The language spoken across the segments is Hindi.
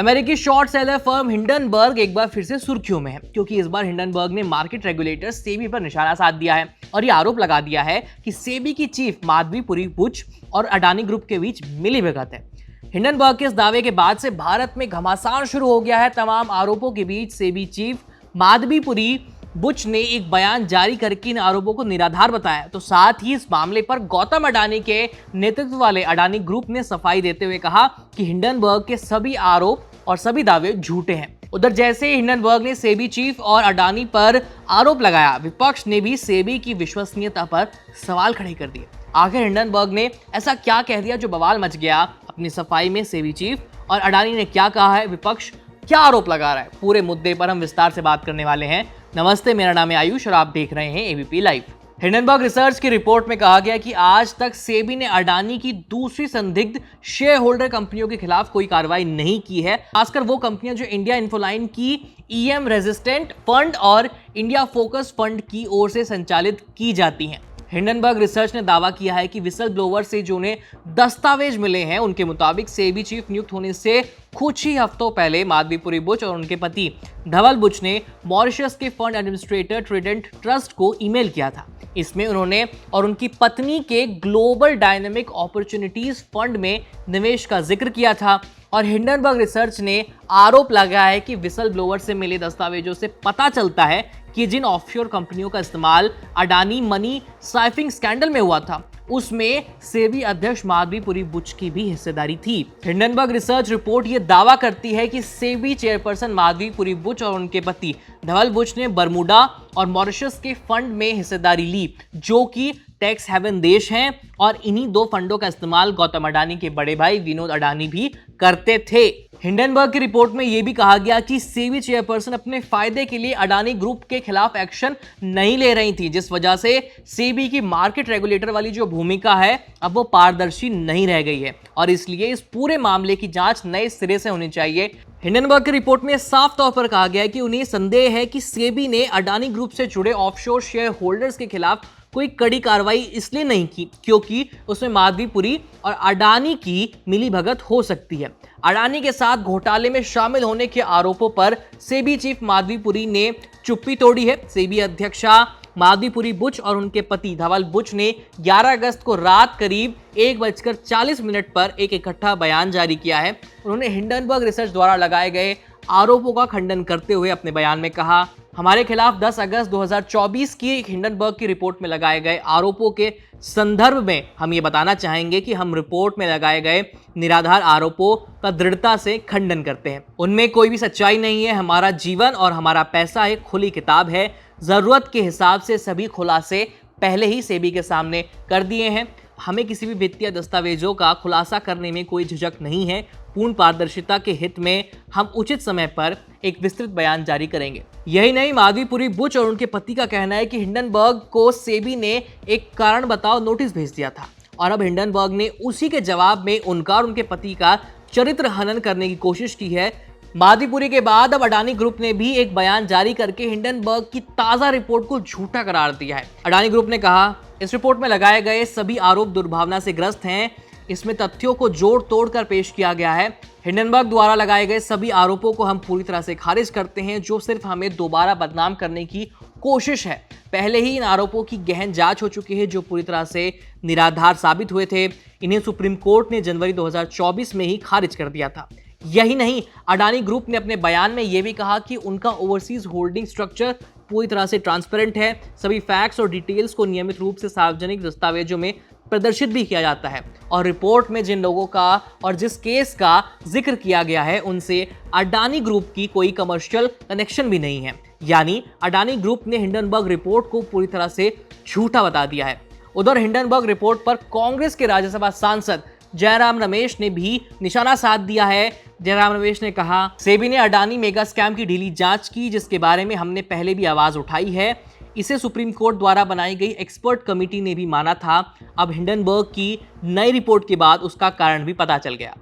अमेरिकी शॉर्ट सेलर फर्म हिंडनबर्ग एक बार फिर से सुर्खियों में है, क्योंकि इस बार हिंडनबर्ग ने मार्केट रेगुलेटर सेबी पर निशाना साध दिया है और ये आरोप लगा दिया है कि सेबी की चीफ माधवीपुरी बुच और अडानी ग्रुप के बीच मिलीभगत है। हिंडनबर्ग के इस दावे के बाद से भारत में घमासान शुरू हो गया है। तमाम आरोपों के बीच सेबी चीफ माधवीपुरी बुच ने एक बयान जारी करके इन आरोपों को निराधार बताया। तो साथ ही इस मामले पर गौतम अडानी के नेतृत्व वाले अडानी ग्रुप ने सफाई देते हुए कहा कि हिंडनबर्ग के सभी आरोप और सभी दावे झूठे हैं। उधर जैसे ही हिंडनबर्ग ने सेबी चीफ और अडानी पर आरोप लगाया, विपक्ष ने भी सेबी की विश्वसनीयता पर सवाल खड़े कर दिए। आखिर हिंडनबर्ग ने ऐसा क्या कह दिया जो बवाल मच गया? अपनी सफाई में सेबी चीफ और अडानी ने क्या कहा है, विपक्ष क्या आरोप लगा रहा है, पूरे मुद्दे पर हम विस्तार से बात करने वाले हैं। नमस्ते, मेरा नाम है आयुष और आप देख रहे हैं एबीपी लाइव। हिंडनबर्ग रिसर्च की रिपोर्ट में कहा गया कि आज तक सेबी ने अडानी की दूसरी संदिग्ध शेयर होल्डर कंपनियों के खिलाफ कोई कार्रवाई नहीं की है, खासकर वो कंपनियां जो इंडिया इन्फोलाइन की ईएम रेजिस्टेंट फंड और इंडिया फोकस फंड की ओर से संचालित की जाती हैं। हिंडनबर्ग रिसर्च ने दावा किया है कि विसल ब्लोवर से जो उन्हें दस्तावेज मिले हैं, उनके मुताबिक सेबी चीफ नियुक्त होने से कुछ ही हफ्तों पहले माधवीपुरी बुच और उनके पति धवल बुच ने मॉरिशस के फंड एडमिनिस्ट्रेटर ट्रिडेंट ट्रस्ट को ईमेल किया था। इसमें उन्होंने और उनकी पत्नी के ग्लोबल डायनेमिक अपॉर्चुनिटीज फंड में निवेश का जिक्र किया था। और हिंडनबर्ग रिसर्च ने आरोप लगाया है कि विसल ब्लोवर से मिले दस्तावेजों से पता चलता है कि जिन ऑफशोर कंपनियों का इस्तेमाल अडानी मनी साइफिंग स्कैंडल में हुआ था, उसमें सेबी अध्यक्ष माधवीपुरी बुच की भी हिस्सेदारी थी। हिंडनबर्ग रिसर्च रिपोर्ट ये दावा करती है कि सेबी चेयरपर्सन माधवीपुरी बुच और उनके पति धवल बुच ने बरमूडा और मॉरिशस के फंड में हिस्सेदारी ली, जो कि टैक्स हेवन देश हैं, और इन्हीं दो फंडों का इस्तेमाल गौतम अडानी के बड़े भाई विनोद अडानी भी करते थे। हिंडनबर्ग की रिपोर्ट में यह भी कहा गया कि सेबी चेयरपर्सन अपने फायदे के लिए अडानी ग्रुप के खिलाफ एक्शन नहीं ले रही थी, जिस वजह से सेबी की मार्केट रेगुलेटर वाली जो भूमिका है अब वो पारदर्शी नहीं रह गई है और इसलिए इस पूरे मामले की जांच नए सिरे से होनी चाहिए। हिंडनबर्ग की रिपोर्ट में साफ तौर पर कहा गया है कि उन्हें संदेह है कि सेबी ने अडानी ग्रुप से जुड़े ऑफशोर शेयर होल्डर्स के खिलाफ कोई कड़ी कार्रवाई इसलिए नहीं की क्योंकि उसमें माधवीपुरी और अडानी की मिलीभगत हो सकती है। अडानी के साथ घोटाले में शामिल होने के आरोपों पर सेबी चीफ माधवीपुरी ने चुप्पी तोड़ी है। सेबी अध्यक्षा माधवीपुरी बुच और उनके पति धवल बुच ने 11 अगस्त को रात करीब 1:40 पर एक इकट्ठा बयान जारी किया है। उन्होंने हिंडनबर्ग रिसर्च द्वारा लगाए गए आरोपों का खंडन करते हुए अपने बयान में कहा, हमारे खिलाफ 10 अगस्त 2024 की हिंडनबर्ग की रिपोर्ट में लगाए गए आरोपों के संदर्भ में हम ये बताना चाहेंगे कि हम रिपोर्ट में लगाए गए निराधार आरोपों का दृढ़ता से खंडन करते हैं। उनमें कोई भी सच्चाई नहीं है। हमारा जीवन और हमारा पैसा एक खुली किताब है। जरूरत के हिसाब से सभी खुलासे पहले ही सेबी के सामने कर दिए हैं। हमें किसी भी वित्तीय दस्तावेजों का खुलासा करने में कोई झिझक नहीं है। पूर्ण पारदर्शिता के हित में हम उचित समय पर एक विस्तृत बयान जारी करेंगे। यही नहीं, माधवीपुरी बुच और उनके पति का कहना है कि हिंडनबर्ग को सेबी ने एक कारण बताओ नोटिस भेज दिया था और अब हिंडनबर्ग ने उसी के जवाब में उनका और उनके पति का चरित्र हनन करने की कोशिश की है। माधवीपुरी के बाद अब अडानी ग्रुप ने भी एक बयान जारी करके हिंडनबर्ग की ताजा रिपोर्ट को झूठा करार दिया है। अडानी ग्रुप ने कहा, इस रिपोर्ट में लगाए गए सभी आरोप दुर्भावना से ग्रस्त हैं। इसमें तथ्यों को जोड़ तोड़ कर पेश किया गया है। हिंडनबर्ग द्वारा लगाए गए सभी आरोपों को हम पूरी तरह से खारिज करते हैं, जो सिर्फ हमें दोबारा बदनाम करने की कोशिश है। पहले ही इन आरोपों की गहन जांच हो चुकी है, जो पूरी तरह से निराधार साबित हुए थे। इन्हें सुप्रीम कोर्ट ने जनवरी 2024 में ही खारिज कर दिया था। यही नहीं, अडानी ग्रुप ने अपने बयान में यह भी कहा कि उनका ओवरसीज होल्डिंग स्ट्रक्चर पूरी तरह से ट्रांसपेरेंट है। सभी फैक्ट्स और डिटेल्स को नियमित रूप से सार्वजनिक दस्तावेजों में प्रदर्शित भी किया जाता है और रिपोर्ट में जिन लोगों का और जिस केस का जिक्र किया गया है, उनसे अडानी ग्रुप की कोई कमर्शियल कनेक्शन भी नहीं है। यानी अडानी ग्रुप ने हिंडनबर्ग रिपोर्ट को पूरी तरह से झूठा बता दिया है। उधर हिंडनबर्ग रिपोर्ट पर कांग्रेस के राज्यसभा सांसद जयराम रमेश ने भी निशाना साध दिया है। जयराम रमेश ने कहा, सेबी ने अडानी मेगा स्कैम की ढीली जांच की, जिसके बारे में हमने पहले भी आवाज उठाई है। इसे सुप्रीम कोर्ट द्वारा बनाई गई एक्सपर्ट कमेटी ने भी माना था। अब हिंडनबर्ग की नई रिपोर्ट के बाद उसका कारण भी पता चल गया।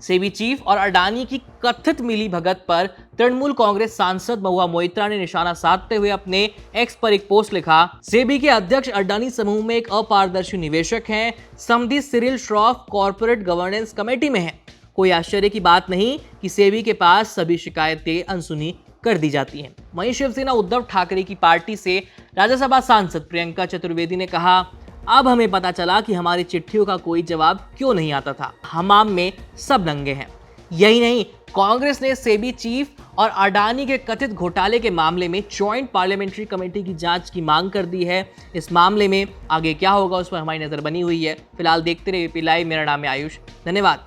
सेबी चीफ और अडानी की कथित मिलीभगत पर तृणमूल कांग्रेस सांसद महुआ मोइत्रा ने निशाना साधते हुए अपने एक्स पर एक पोस्ट लिखा, सेबी के अध्यक्ष अडानी समूह में एक अपारदर्शी निवेशक हैं। समधी Cyril Shroff corporate governance committee में है। कोई आश्चर्य की बात नहीं कि सेबी के पास सभी शिकायतें अनसुनी कर दी जाती हैं। वहीं शिवसेना उद्धव ठाकरे की पार्टी से राज्यसभा सांसद प्रियंका चतुर्वेदी ने कहा, अब हमें पता चला कि हमारी चिट्ठियों का कोई जवाब क्यों नहीं आता था। हमाम में सब नंगे हैं। यही नहीं, कांग्रेस ने सेबी चीफ और अडानी के कथित घोटाले के मामले में जॉइंट पार्लियामेंट्री कमेटी की जांच की मांग कर दी है। इस मामले में आगे क्या होगा उस पर हमारी नजर बनी हुई है। फिलहाल देखते रहिए एबीपी लाइव। मेरा नाम है आयुष। धन्यवाद।